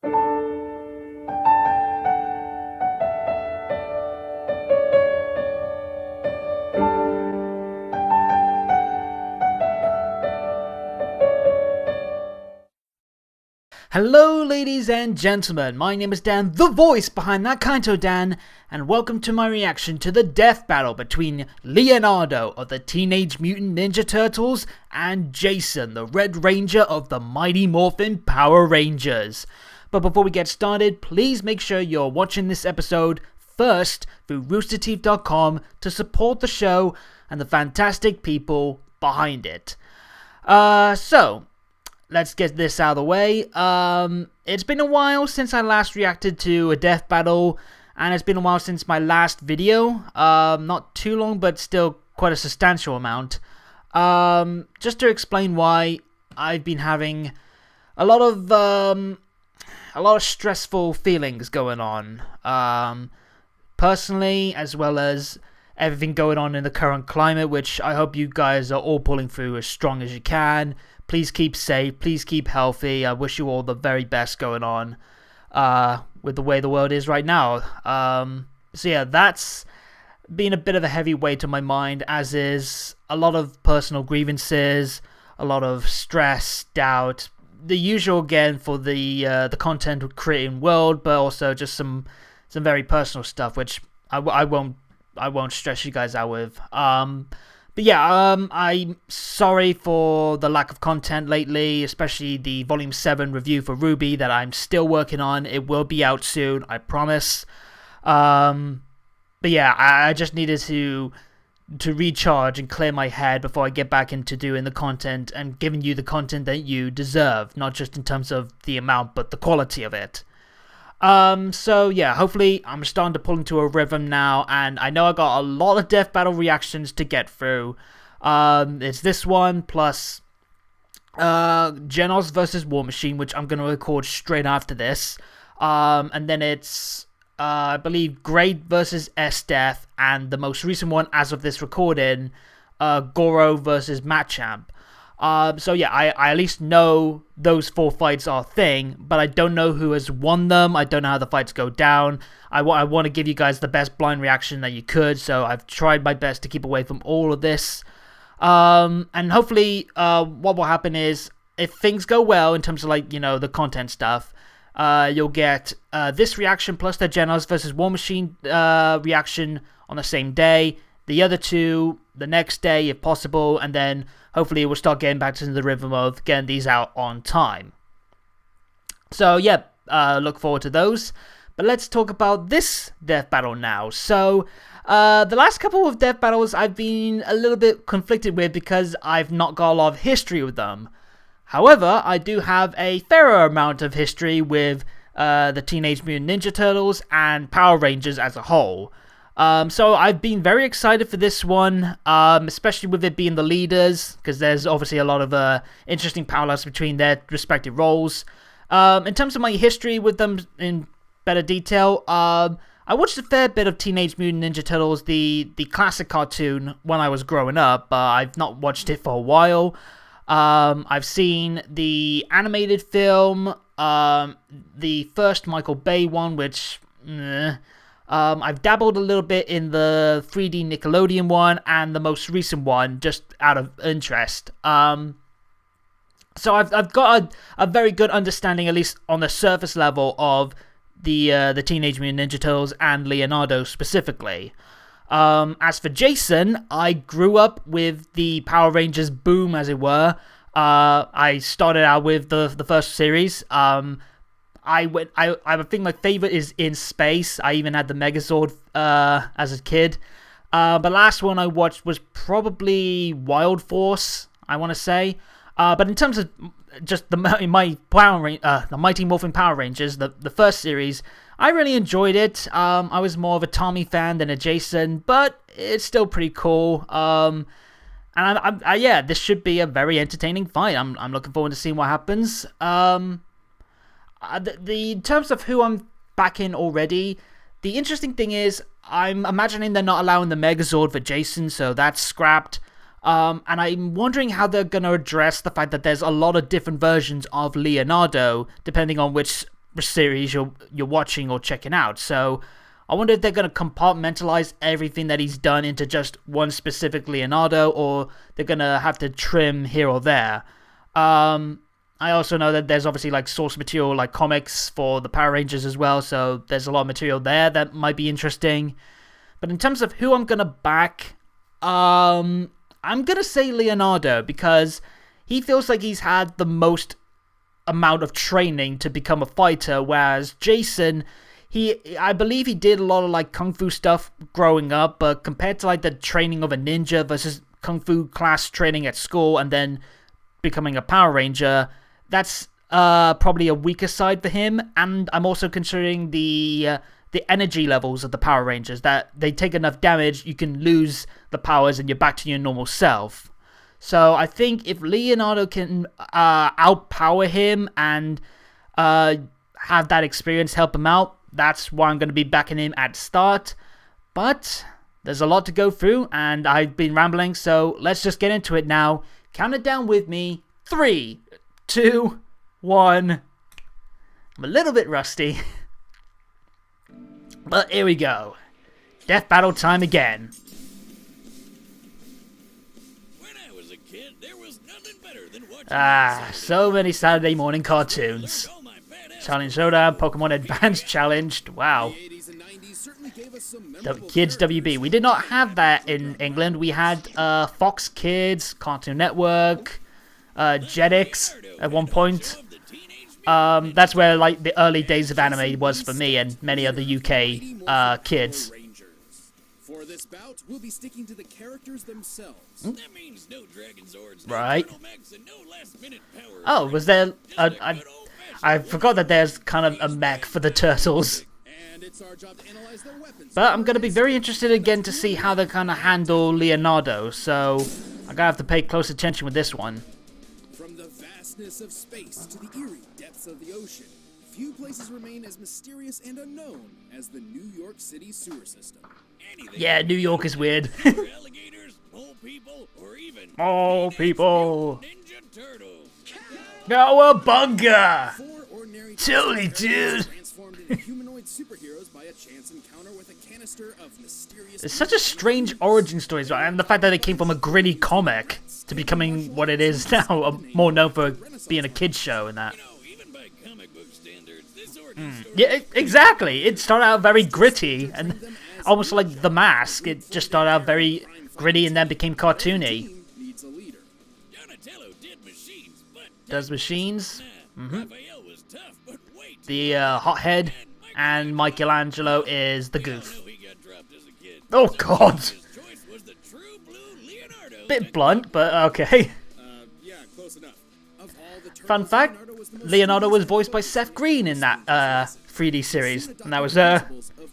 Hello ladies and gentlemen, my name is Dan, the voice behind ThatKaitoDan, and welcome to my reaction to the death battle between Leonardo of the Teenage Mutant Ninja Turtles and Jason, the Red Ranger of the Mighty Morphin Power Rangers. But before we get started, please make sure you're watching this episode first through roosterteeth.com to support the show and the fantastic people behind it. Let's get this out of the way. It's been a while since I last reacted to a death battle, and it's been a while since my last video. Not too long, but still quite a substantial amount. Just to explain why, I've been having a lot of stressful feelings going on. Personally, as well as everything going on in the current climate, which I hope you guys are all pulling through as strong as you can. Please keep safe, please keep healthy. I wish you all the very best going on with the way the world is right now. So yeah, that's been a bit of a heavy weight on my mind, as is a lot of personal grievances, a lot of stress, doubt, the usual again for the content creating world, but also just some very personal stuff, which I won't stress you guys out with. But yeah, I'm sorry for the lack of content lately, especially the Volume 7 review for Ruby that I'm still working on. It will be out soon, I promise. But yeah, I just needed to recharge and clear my head before I get back into doing the content and giving you the content that you deserve, not just in terms of the amount, but the quality of it. So yeah, hopefully I'm starting to pull into a rhythm now, and I know I got a lot of death battle reactions to get through. It's this one, plus Genos versus War Machine, which I'm going to record straight after this. And then it's, I believe, Grade versus S-Death, and the most recent one as of this recording, Goro versus Machamp. So yeah, I at least know those 4 fights are a thing, but I don't know who has won them. I don't know how the fights go down. I want to give you guys the best blind reaction that you could, so I've tried my best to keep away from all of this. And hopefully, what will happen is, if things go well in terms of, like, you know, the content stuff, you'll get this reaction plus the Genos versus War Machine reaction on the same day. The other two the next day if possible, and then hopefully we'll start getting back to the rhythm of getting these out on time. So yeah, look forward to those. But let's talk about this death battle now. So the last couple of death battles I've been a little bit conflicted with because I've not got a lot of history with them. However, I do have a fairer amount of history with the Teenage Mutant Ninja Turtles and Power Rangers as a whole. So I've been very excited for this one, especially with it being the leaders, because there's obviously a lot of interesting parallels between their respective roles. In terms of my history with them in better detail, I watched a fair bit of Teenage Mutant Ninja Turtles, the classic cartoon, when I was growing up, but I've not watched it for a while. I've seen the animated film, the first Michael Bay one, which... I've dabbled a little bit in the 3D Nickelodeon one and the most recent one, just out of interest. So I've got a very good understanding, at least on the surface level, of the Teenage Mutant Ninja Turtles and Leonardo specifically. As for Jason, I grew up with the Power Rangers boom, as it were. I started out with the first series. I think my favorite is In Space. I even had the Megazord as a kid. The last one I watched was probably Wild Force, I want to say. But in terms of just the Mighty Morphin Power Rangers, the first series, I really enjoyed it. I was more of a Tommy fan than a Jason, but it's still pretty cool. And yeah, this should be a very entertaining fight. I'm looking forward to seeing what happens. In terms of who I'm backing already, the interesting thing is I'm imagining they're not allowing the Megazord for Jason, so that's scrapped. And I'm wondering how they're going to address the fact that there's a lot of different versions of Leonardo, depending on which series you're watching or checking out. So I wonder if they're going to compartmentalize everything that he's done into just one specific Leonardo, or they're going to have to trim here or there. I also know that there's obviously like source material, like comics for the Power Rangers as well, so there's a lot of material there that might be interesting. But in terms of who I'm going to back, I'm going to say Leonardo, because he feels like he's had the most amount of training to become a fighter, whereas Jason, I believe he did a lot of like kung fu stuff growing up, but compared to like the training of a ninja versus kung fu class training at school and then becoming a Power Ranger, that's probably a weaker side for him. And I'm also considering the energy levels of the Power Rangers, that they take enough damage, you can lose the powers and you're back to your normal self. So I think if Leonardo can outpower him and have that experience help him out, that's why I'm going to be backing him at start. But there's a lot to go through, and I've been rambling, so let's just get into it now. Count it down with me. 3, 2, 1. I'm a little bit rusty. But here we go. Death battle time again. When I was a kid, there was nothing better than watching so many Saturday morning cartoons. Challenge Showdown, Pokemon Advance Challenge. Wow. Kids WB. We did not have that in England. We had Fox Kids, Cartoon Network, Jetix at one point. That's where like the early days of anime was for me and many other UK kids. For this bout, we'll be sticking to the characters themselves. That means no Dragon Zords, Right. no Mechs, and no last-minute power. Oh, was there? I forgot that there's kind of a mech for the turtles. And it's our job to analyze their weapons. But I'm going to be very interested again to see how they kind of handle Leonardo, so I'm going to have to pay close attention with this one. From the vastness of space to the eerie depths of the ocean, few places remain as mysterious and unknown as the New York City sewer system. Yeah, New York is weird. Alligators, mole people, or even Mole people. Ninja Turtles. Cowabunga! Four ordinary Totally, dude. transformed into humanoid superheroes by a chance encounter with a canister of mysterious. It's such a strange origin story, right? And the fact that it came from a gritty comic to becoming what it is now, more known for being a kid's show and that. Even by comic book standards, this origin story Yeah, exactly. It started out very gritty, and almost like The Mask. It just started out very gritty and then became cartoony. Needs a leader. Donatello did machines, but Does machines? Raphael was tough, but wait. The hothead, and Michelangelo is the goof. He got dropped as a kid. Oh god! His choice was the true blue Leonardo. Bit blunt, but okay. Yeah, close enough. Of all the turtles, Fun fact, Leonardo was the most Leonardo was voiced by Seth Green in that 3D series, and that was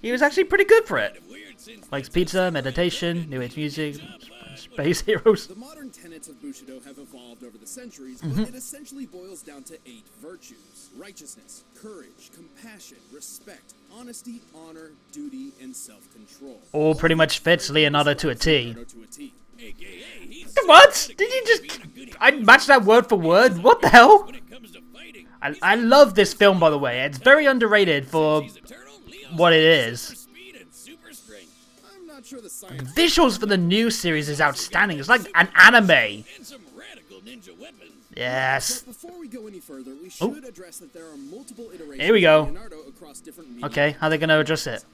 he was actually pretty good for it. Likes pizza, meditation, new age music, space heroes. The modern tenets of Bushido have evolved over the centuries, but it essentially boils down to 8 virtues: righteousness, courage, compassion, respect, honesty, honor, duty, and self-control. All pretty much fits Leonardo to a T. Leonardo to a T. AKA, he's What? Did you just... I matched that word for word? What the hell? when it comes to fighting. I love this film, by the way. It's very underrated for He's a turtle, Leo's what it is. super speed and super strength. I'm not sure the science. Visuals for the new series is outstanding. It's like an anime. And some radical ninja weapons. Yes. But before we go any further, we should address that there are multiple iterations Here we go. of Leonardo across different media. Okay, how are they going to address it?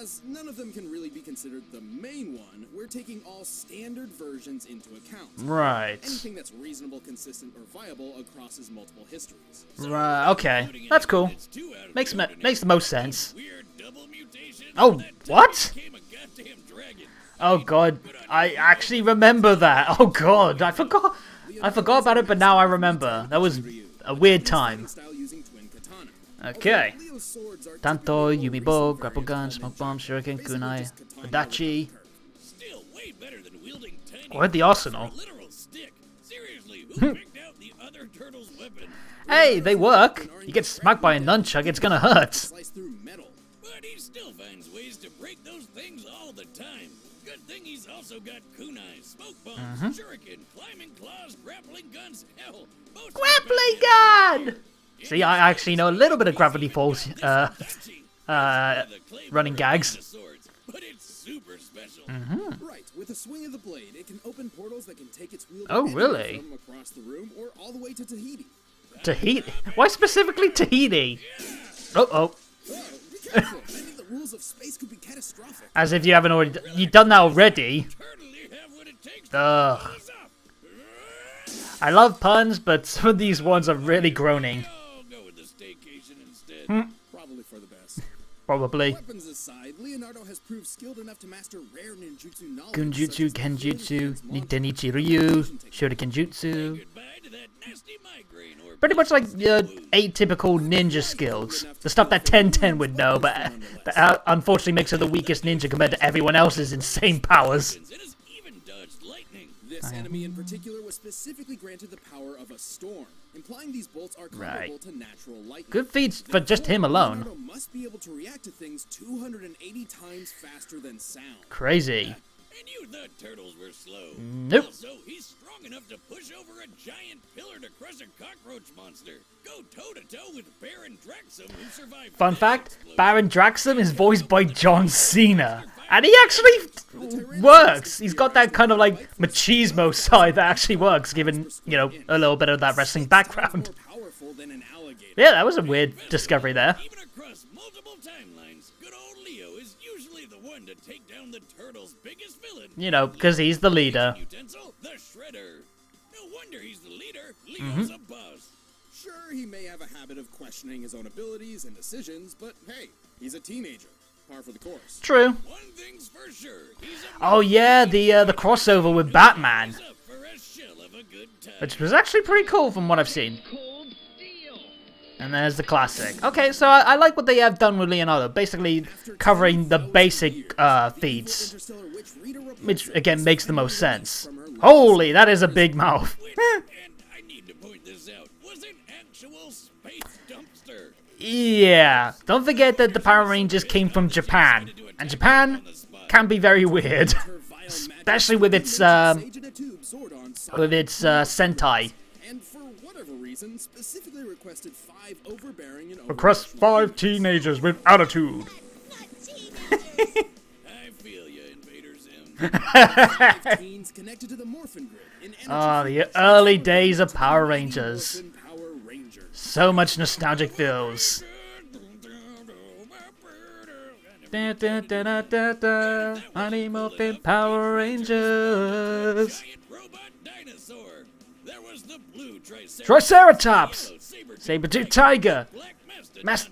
As none of them can really be considered the main one, we're taking all standard versions into account. Right. Anything that's reasonable, consistent, or viable across his multiple histories. Right, okay. That's cool. It's 2 out of Makes 2 makes the most sense. weird double mutation. Oh, That what? became a goddamn dragon. Oh god, I actually remember that. Oh god, I forgot about it, but now I remember. That was a weird time. Style using twin katana. Okay. Leo's swords are Tanto, Yumi Bow, Grapple Gun, Smoke Bomb, Shuriken, Kunai, Adachi. Still way better than wielding tiny Or the arsenal. literal stick. Seriously, who picked out the other turtle's weapon? Hey, they work. You get smacked by a nunchuck, it's gonna hurt. sliced through metal. But he still finds ways to break those things all the time. Good thing he's also got kunai, smoke bombs, shuriken, climbing claws, grappling guns, hell, most Grappling gun! See, I actually know a little bit of Gravity Falls running gags. But it's super special. Right, with a swing of the blade, it can open portals that can take its wheel Oh, anywhere really? from across the room or all the way to Tahiti. Tahiti? Why specifically Tahiti? Uh-oh. Whoa, be careful. Many of the rules of space could be catastrophic. As if you haven't already... You've done that already. Totally have what it takes Ugh. to ease up. I love puns, but some of these ones are really groaning. I'll go with the staycation instead. Probably for the best. Probably. Weapons aside, Leonardo has proved skilled enough to master rare ninjutsu knowledge. Gunjutsu, such as Kenjutsu, Mantra, Nitenichi Ryu, Shurikenjutsu. Goodbye to that nasty migraine or Pretty much like atypical ninja skills. The stuff that 1010 would know, but unfortunately makes her the weakest ninja compared to everyone else's insane powers. it has even dodged lightning. This enemy in particular was specifically granted the power of a storm, implying these bolts are comparable to natural lightning. Good feats for just him alone. Leonardo must be able to react to things 280 times faster than sound. Crazy. And you thought turtles were slow. Nope. Also, he's strong enough to push over a giant pillar to crush a cockroach monster. Go toe-to-toe with Baron Draxum, who survived Fun that fact, explosion. Baron Draxum is voiced by John Cena. And he actually works. He's got that kind of like machismo side that actually works, given, you know, a little bit of that wrestling background. More powerful than an alligator. Yeah, that was a weird discovery there. Even across multiple timelines, good old Leo is usually the one to take down the turtle's biggest villain. You know, because he's the leader. Utensil, the Shredder. No wonder he's the leader. Leo's a boss. Sure, he may have a habit of questioning his own abilities and decisions, but hey, he's a teenager. Par for the course. True. One thing's for sure. He's a Oh yeah, the crossover with Batman, up for a shell of a good time. which was actually pretty cool from what I've seen. And there's the classic. Okay, so I like what they have done with Leonardo, basically covering the basic feats, Interstellar Witch Reader reports which again makes the most sense. from her Holy, that is a big mouth. Wait, and I need to point this out. Was an actual space dumpster. Yeah, don't forget that the Power Rangers came from Japan, and Japan can be very weird, her vile magic especially with its sage in a tube Zordon Sentai. and for whatever reason specifically requested 5 overbearing and Across 5 teenagers with attitude. I feel ya, Invader Zim. teens connected to the Morphin Grid in energy Ah, the early days of Power Rangers. Morphin Power Rangers. So much nostalgic feels. Da, da, da, da, da, da. Mighty Morphin Power Rangers. Giant robot dinosaur. There was the blue Triceratops! saber Saber-tooth tiger! black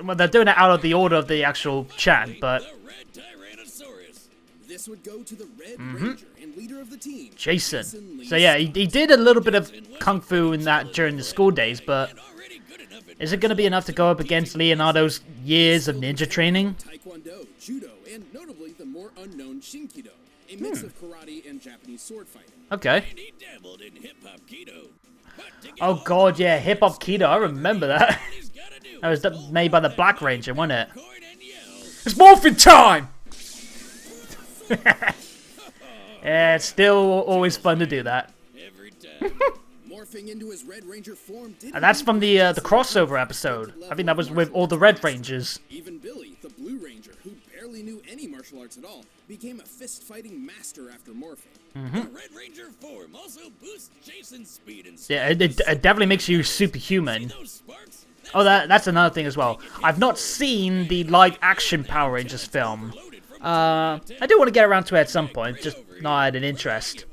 Well, they're doing it out of the order of the actual chant, but the red Tyrannosaurus. This would go to the Red Ranger and leader of the team, Jason. Lee So yeah, he did a little bit of kung fu in that during the school days, but Already good enough at is it going to be enough to go up against Leonardo's years of ninja training? Taekwondo, Judo, and notably the more unknown Shinkido, a mix of karate and Japanese sword fighting. Okay. and he dabbled in hip-hop keto. But to get Oh all god, yeah, Hip Hop Keto, I remember that. he's gotta do That was made by the Black Ranger, wasn't it? coin and yell. It's morphin' time! Yeah, it's still always fun to do that. Every time. Morphing into his Red Ranger form did And that's from the crossover episode. I think that was with all the Red Rangers. even Billy, the Blue Ranger, who barely knew any martial arts at all, became a fist-fighting master after morphing. The Red Ranger form also boosts Jason's speed and Yeah, it definitely makes you superhuman. those sparks. Oh, that's another thing as well. I've not seen the live-action Power Rangers film. I do want to get around to it at some point, just not at an interest.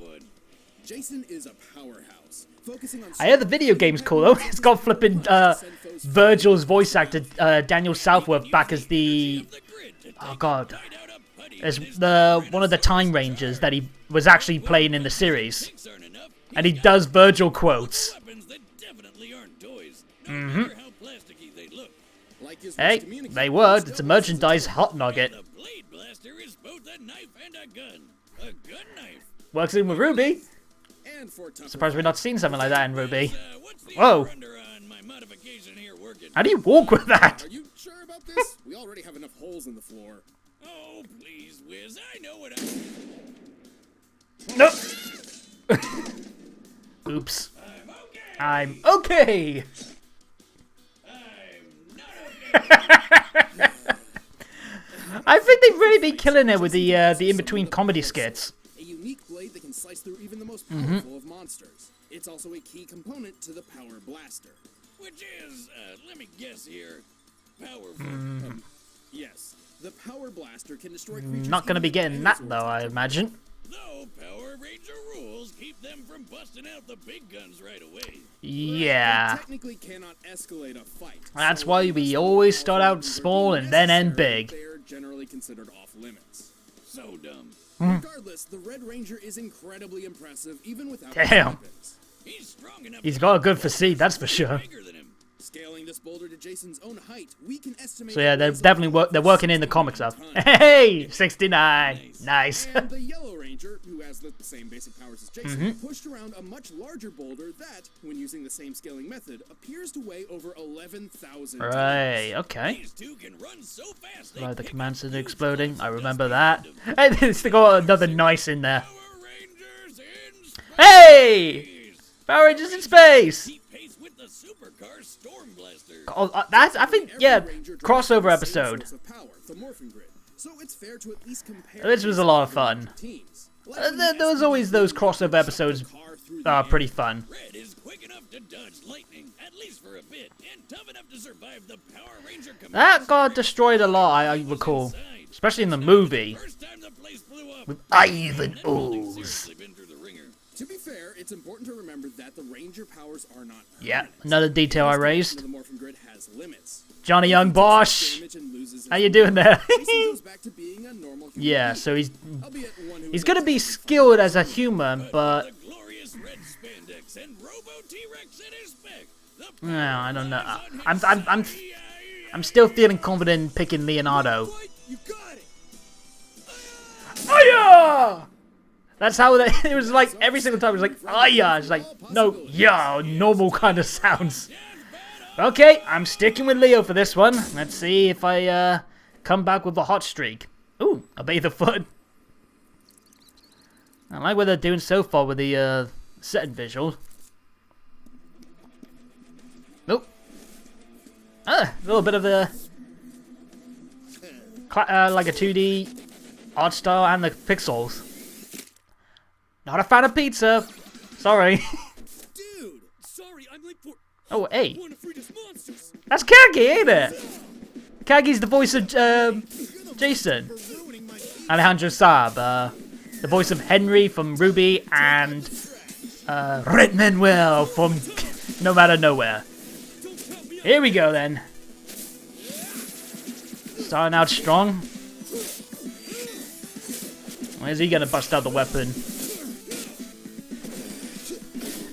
Jason is a powerhouse, focusing on I hear the video game's cool though. It's got flipping Virgil's voice actor Daniel Southworth back as the oh god, as the one of the Time Rangers that he was actually playing in the series, and he does Virgil quotes. Weapons that definitely aren't toys. No matter how plasticky they look. like his Hey, miscommunicated they worked. It's a skills. merchandise hot nugget. The blade blaster is both a knife and a gun. A gun knife. Works in with Ruby. And for tougher Surprised we're not seeing something like that in Ruby. What's the Whoa. over-under on my modification here working? How do you walk with that? Are you sure about this? We already have enough holes in the floor. Oh, please, Wiz. I know what Nope. Oops. I'm okay. they've really been killing it with the in-between comedy skits. A unique blade that can slice through even the most powerful of monsters. It's also a key component to the Power Blaster. Which is, let me guess here, powerful. Yes, the Power Blaster can destroy creatures. Not gonna be even getting that though, dinosaurs I type. imagine. Though Power Ranger rules keep them from busting out the big guns right away. Yeah. They technically cannot escalate a fight. That's so why unless we the always rules start are out small and then end necessary, big. They're generally considered off limits. So dumb. Regardless, the Red Ranger is incredibly impressive even without his Damn. weapons. He's strong enough. He's to got a fight good physique, that's for sure. bigger than him. Scaling this boulder to Jason's own height, we can estimate. So yeah, they're it weighs definitely about they're working in the comic 60 stuff. tons. Hey, 69. Nice. And the Yellow Ranger, who has the same basic powers as Jason, pushed around a much larger boulder that, when using the same scaling method, appears to weigh over 11,000 tons. Right, okay. These two can run so fast they Right, the pick command up center huge exploding. blocks I of remember dust that. behind them. Hey, they got another nice in there. Power Rangers in space! Hey! Power Rangers in space! Keep pace with the supercar Storm Blaster. Oh, that's, I think, Every yeah, Ranger drives crossover the same episode. source of power, the Morphin Grid. So it's fair to at least compare This was a lot of fun. teams. Like when There was the always those crossover episodes car through the air. pretty fun. Red is quick enough to dodge lightning, at least for a bit, and tough enough to survive the Power Ranger command. That got destroyed a lot, I recall. Especially in the movie. First time the place blew up. With Ivan Building Ooze. seriously been through the ringer. To be fair, it's important to remember that the Ranger powers are not Yeah, permanent. another detail I Each raised. version of the Morphin Grid has limits. Johnny Young Bosch. Damage and loses his How you doing there? Jason goes back to being a normal human Yeah, being, so he's albeit one who gonna be skilled as a human, but The glorious red spandex and Robo T-Rex at his back. The no, I don't know. lies on his I'm still feeling confident in picking Leonardo. You got it. Oh yeah! That's how it was like every single time. It was like, oh yeah. It's like, no, yeah, normal kind of sounds. Okay, I'm sticking with Leo for this one. Let's see if I come back with a hot streak. Ooh, a bather foot. I like what they're doing so far with the setting visual. Nope. A little bit of a like a 2D art style and the pixels. Not a fan of pizza. Sorry. Dude, sorry, I'm late for Oh, hey. one of Frida's monsters. That's Kagi, ain't it? Kagi's the voice of Jason. For ruining my Alejandro Saab, the voice of Henry from Ruby, and Red Manuel from No Matter Nowhere. Here we go then. Starting out strong. Where's he gonna bust out the weapon?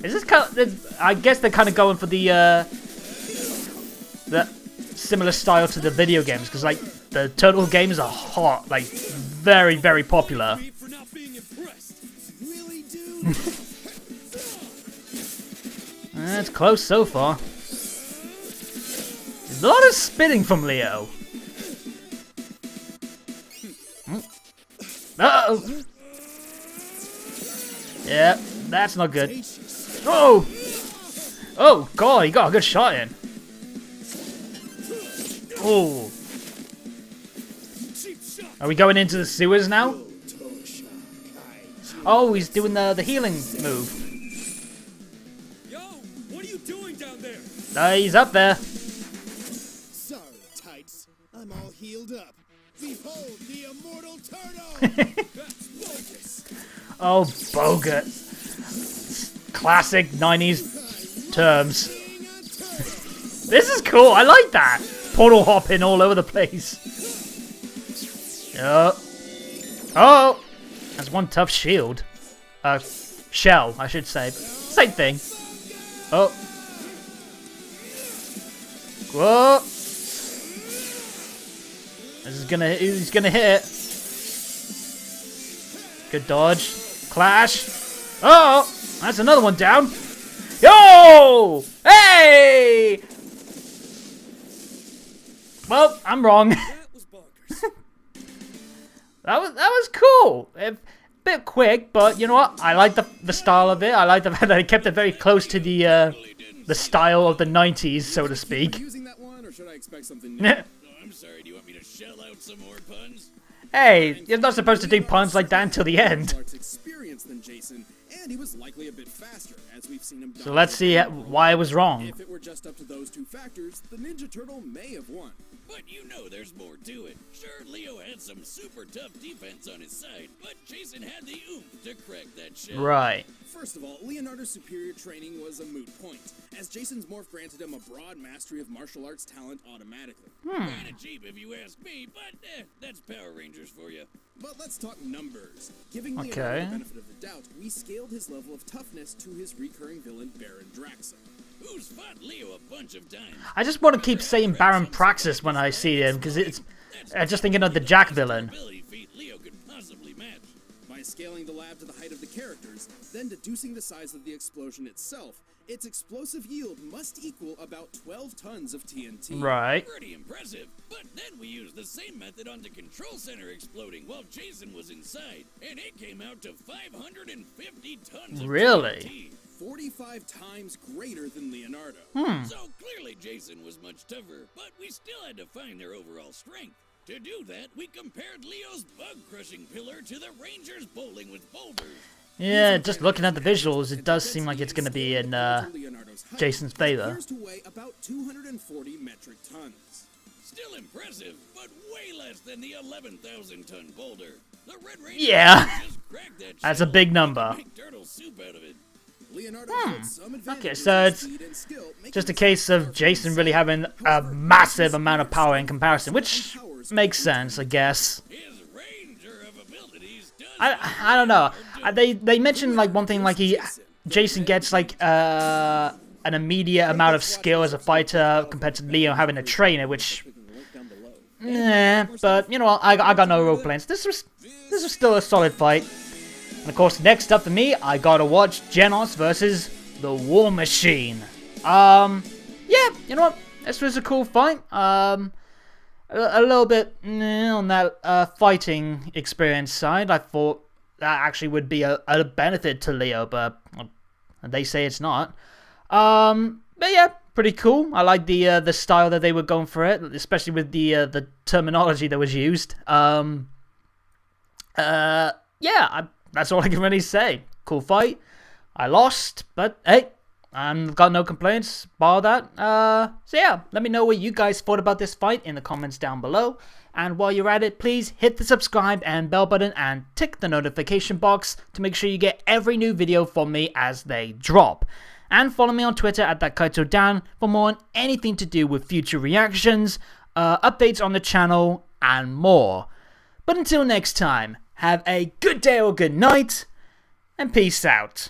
Is this kind of, I guess they're kind of going for the similar style to the video games, because like the Turtle games are hot, like very, very popular. for not being impressed. Really, dude? It's close so far. There's a lot of spitting from Leo. Uh-oh. Yeah, that's not good. Oh! Oh, God, he got a good shot in. Oh. Are we going into the sewers now? Oh, he's doing the healing move. Yo, what are you doing down there? He's up there. Sorry, tights. I'm all healed up. Behold the immortal turtle! That's bogus. Oh, bogus. Classic 90s terms. This is cool. I like that. Portal hopping all over the place. Yup. Oh! That's one tough shield. Shell, I should say. Same thing. Oh. Whoa! He's gonna hit it. Good dodge. Clash. Oh! That's another one down. Yo! Hey! Well, I'm wrong. That was bonkers. That was cool. A bit quick, but you know what? I like the style of it. I like the fact that they kept it very close to the style of the 90s, so to speak. Using that one, or should I expect something new? Yeah. Oh, I'm sorry, do you want me to shell out some more puns? Hey, you're not supposed to do puns like that until the end. Mark's experience than Jason, and he was likely a bit faster, as we've seen him. So let's see why I was wrong. If it were just up to those two factors, the Ninja Turtle may have won. But you know there's more to it. Sure, Leo had some super tough defense on his side, but Jason had the oomph to crack that shell. Right. First of all, Leonardo's superior training was a moot point, as Jason's morph granted him a broad mastery of martial arts talent automatically. Kinda cheap if you ask me, but that's Power Rangers for you. But let's talk numbers. Giving Leonardo Okay. the benefit of the doubt, we scaled his level of toughness to his recurring villain, Baron Draxum. Who's fought Leo a bunch of times? I just want to keep saying Baron Praxis when I see him, because it's... I'm just thinking of the Jack villain. Ability feat Leo could possibly match. By scaling the lab to the height of the characters, then deducing the size of the explosion itself, its explosive yield must equal about 12 tons of TNT. Right. Pretty impressive. But then we used the same method on the control center exploding while Jason was inside, and it came out to 550 tons of Really? TNT. 45 times greater than Leonardo. So clearly Jason was much tougher, but we still had to find their overall strength. To do that, we compared Leo's bug-crushing pillar to the Rangers bowling with boulders. Yeah, just looking at the visuals, it does seem like it's going to be in Leonardo's height Jason's favor. appears to weigh about 240 metric tons. Still impressive, but way less than the 11,000-ton boulder. The Red Ranger Yeah. just cracked that That's a shell big and number. make turtle soup out of it. Leonardo had some Okay, advantages so in it's speed and skill, making just a this case of far from Jason really insane. having a However, massive Jason's amount of power in powers comparison, which powers makes sense, I guess. His Ranger of abilities does I don't know. They mentioned like one thing, like Jason gets like an immediate amount of skill as a fighter compared to Leo having a trainer, which but you know what, I got no real plans. This was still a solid fight. And of course, next up for me, I gotta watch Genos versus the War Machine. Yeah, you know what, this was a cool fight. A little bit on that fighting experience side. I thought that actually would be a benefit to Leo, but they say it's not. But yeah, pretty cool. I like the style that they were going for it, especially with the terminology that was used. Yeah, that's all I can really say. Cool fight. I lost, but hey, I've got no complaints bar that. So yeah, let me know what you guys thought about this fight in the comments down below. And while you're at it, please hit the subscribe and bell button and tick the notification box to make sure you get every new video from me as they drop. And follow me on Twitter at ThatKaitoDan for more on anything to do with future reactions, updates on the channel, and more. But until next time, have a good day or good night, and peace out.